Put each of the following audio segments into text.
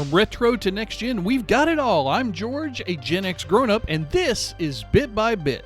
From retro to next gen, we've got it all. I'm George, a Gen X grown-up, and this is Bit by Bit.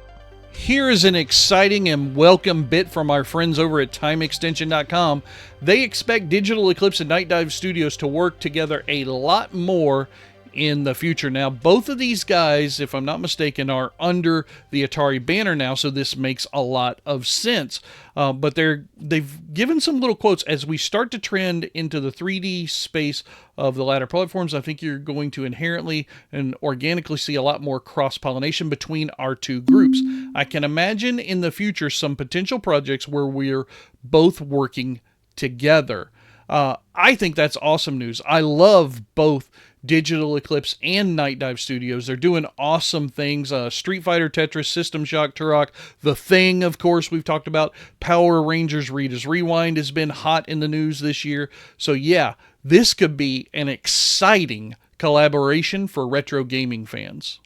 Here is an exciting and welcome bit from our friends over at TimeExtension.com. They expect Digital Eclipse and Nightdive Studios to work together a lot more in the future. Now, both of these guys, if I'm not mistaken, are under the Atari banner now, so this makes a lot of sense. But they've given some little quotes. As we start to trend into the 3D space of the latter platforms, I think you're going to inherently and organically see a lot more cross-pollination between our two groups. I can imagine in the future some potential projects where we're both working together. I think that's awesome news. I love both Digital Eclipse and Nightdive Studios. They're doing awesome things. Street Fighter, Tetris, System Shock, Turok, The Thing, of course, we've talked about. Power Rangers Rita's Rewind has been hot in the news this year. So yeah, this could be an exciting collaboration for retro gaming fans.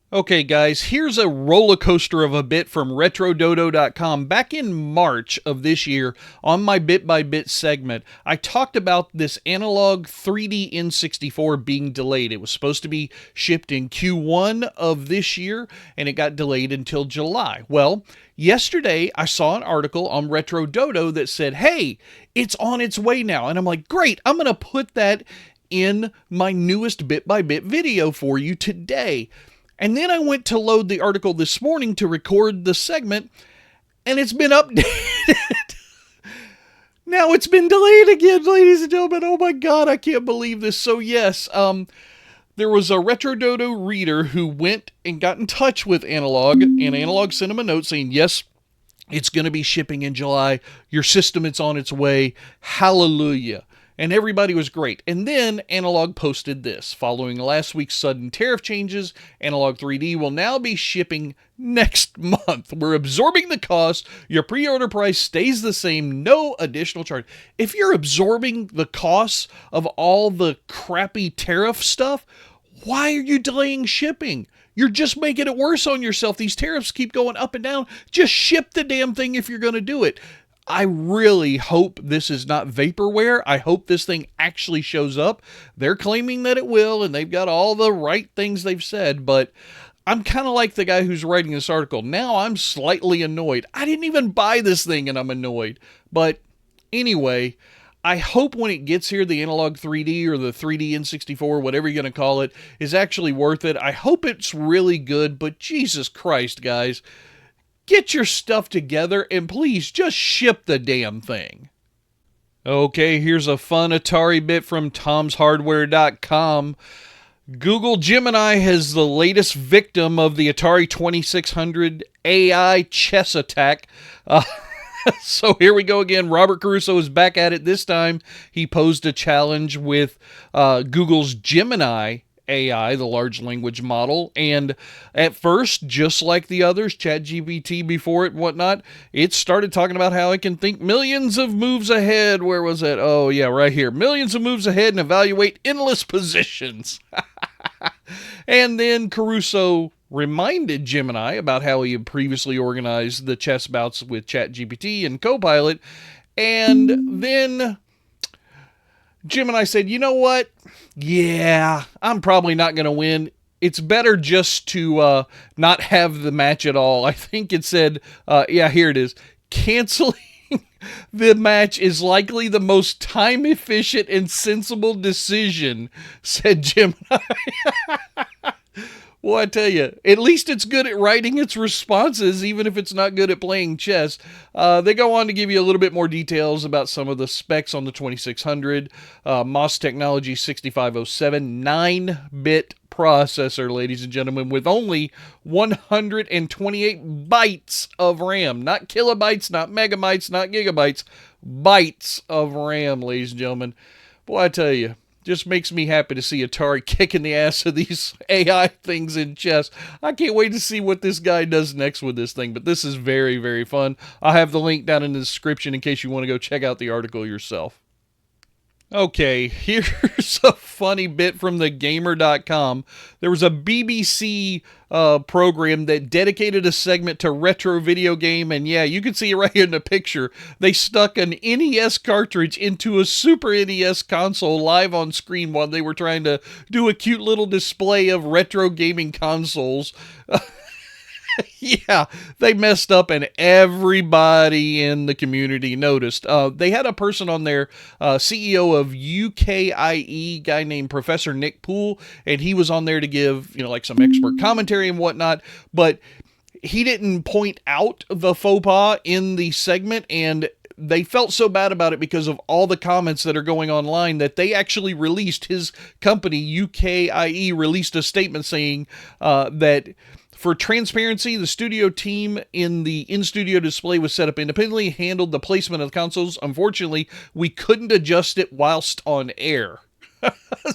Okay, guys, here's a roller coaster of a bit from RetroDodo.com. Back in March of this year, on my Bit by Bit segment, I talked about this analog 3D N64 being delayed. It was supposed to be shipped in Q1 of this year, and it got delayed until July. Well, yesterday, I saw an article on RetroDodo that said, hey, it's on its way now. And I'm like, great, I'm going to put that in my newest Bit by Bit video for you today. And then I went to load the article this morning to record the segment, and it's been updated. Now it's been delayed again, ladies and gentlemen. Oh my God, I can't believe this. So yes, there was a RetroDodo reader who went and got in touch with Analog, and Analog sent him a note saying, yes, it's going to be shipping in July. Your system, it's on its way. Hallelujah. And everybody was great. And then Analog posted this. Following last week's sudden tariff changes, Analog 3D will now be shipping next month. We're absorbing the cost. Your pre-order price stays the same. No additional charge. If you're absorbing the costs of all the crappy tariff stuff, why are you delaying shipping? You're just making it worse on yourself. These tariffs keep going up and down. Just ship the damn thing if you're going to do it. I really hope this is not vaporware. I hope this thing actually shows up. They're claiming that it will, and they've got all the right things they've said, but I'm kind of like the guy who's writing this article. Now I'm slightly annoyed. I didn't even buy this thing, and I'm annoyed. But anyway, I hope when it gets here, the Analog 3D or the 3D N64, whatever you're going to call it, is actually worth it. I hope it's really good, but Jesus Christ, guys. Get your stuff together and please just ship the damn thing. Okay, here's a fun Atari bit from tomshardware.com. Google Gemini has the latest victim of the Atari 2600 AI chess attack. So here we go again. Robert Caruso is back at it this time. He posed a challenge with Google's Gemini AI, the large language model, and at first, just like the others, ChatGPT before it and whatnot, it started talking about how it can think millions of moves ahead. Where was it? Oh yeah, right here. Millions of moves ahead and evaluate endless positions. And then Caruso reminded Gemini about how he had previously organized the chess bouts with ChatGPT and Copilot, and then Gemini said, you know what? Yeah, I'm probably not going to win. It's better just to not have the match at all. I think it said, yeah, here it is. Canceling the match is likely the most time-efficient and sensible decision, said Gemini. Well, I tell you, at least it's good at writing its responses, even if it's not good at playing chess. They go on to give you a little bit more details about some of the specs on the 2600. MOS Technology 6507, 9-bit processor, ladies and gentlemen, with only 128 bytes of RAM. Not kilobytes, not megabytes, not gigabytes. Bytes of RAM, ladies and gentlemen. Boy, I tell you. Just makes me happy to see Atari kicking the ass of these AI things in chess. I can't wait to see what this guy does next with this thing, but this is very, very fun. I'll have the link down in the description in case you want to go check out the article yourself. Okay, here's a funny bit from the gamer.com. There was a BBC program that dedicated a segment to retro video game, and yeah, you can see it right here in the picture. They stuck an NES cartridge into a Super NES console live on screen while they were trying to do a cute little display of retro gaming consoles. Yeah, they messed up and everybody in the community noticed. They had a person on there, CEO of UKIE, guy named Professor Nick Poole, and he was on there to give, like some expert commentary and whatnot, but he didn't point out the faux pas in the segment, and they felt so bad about it because of all the comments that are going online that they actually released, his company, UKIE, released a statement saying that for transparency, the studio team in the in-studio display was set up independently, handled the placement of the consoles. Unfortunately, we couldn't adjust it whilst on air.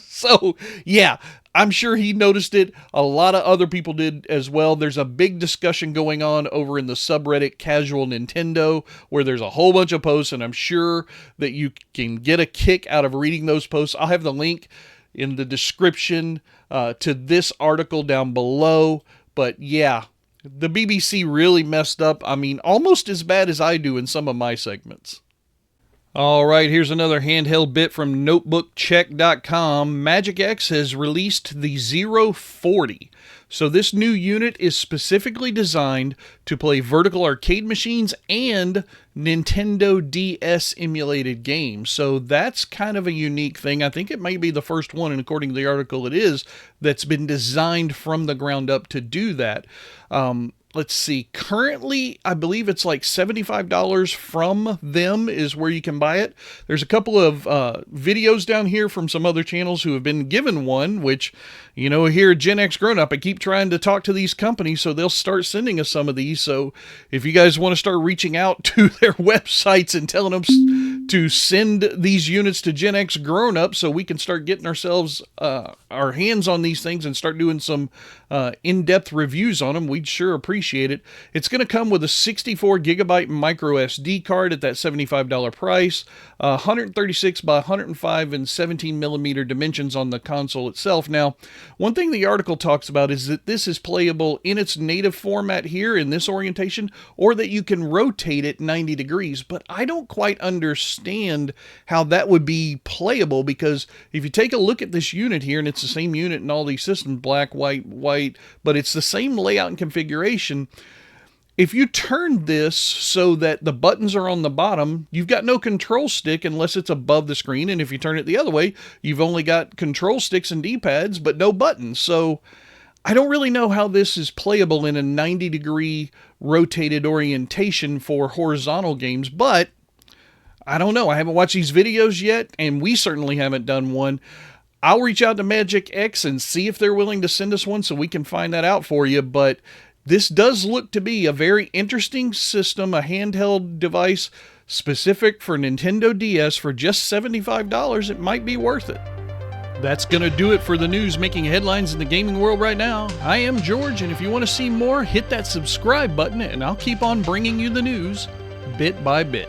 So, yeah, I'm sure he noticed it. A lot of other people did as well. There's a big discussion going on over in the subreddit Casual Nintendo, where there's a whole bunch of posts, and I'm sure that you can get a kick out of reading those posts. I'll have the link in the description to this article down below. But yeah, the BBC really messed up. I mean, almost as bad as I do in some of my segments. All right, here's another handheld bit from notebookcheck.com. MagicX has released the Zero 40. So this new unit is specifically designed to play vertical arcade machines and Nintendo DS emulated games. So that's kind of a unique thing. I think it may be the first one, and according to the article it is, that's been designed from the ground up to do that. Let's see, currently I believe it's like $75 from them is where you can buy it. There's a couple of videos down here from some other channels who have been given one, which, here at GenXGrownUp, I keep trying to talk to these companies so they'll start sending us some of these. So if you guys want to start reaching out to their websites and telling them to send these units to GenXGrownUp so we can start getting ourselves our hands on these things and start doing some in-depth reviews on them, we'd sure appreciate it. It's going to come with a 64 gigabyte micro SD card at that $75 price, 136 by 105 and 17 millimeter dimensions on the console itself. Now, one thing the article talks about is that this is playable in its native format here in this orientation, or that you can rotate it 90 degrees, but I don't quite understand how that would be playable, because if you take a look at this unit here, and it's the same unit in all these systems, black, white, but it's the same layout and configuration. If you turn this so that the buttons are on the bottom, you've got no control stick unless it's above the screen. And if you turn it the other way, you've only got control sticks and D-pads, but no buttons. So I don't really know how this is playable in a 90-degree rotated orientation for horizontal games, but I don't know. I haven't watched these videos yet, and we certainly haven't done one. I'll reach out to MagicX and see if they're willing to send us one so we can find that out for you, but this does look to be a very interesting system, a handheld device specific for Nintendo DS for just $75. It might be worth it. That's going to do it for the news making headlines in the gaming world right now. I am George, and if you want to see more, hit that subscribe button, and I'll keep on bringing you the news bit by bit.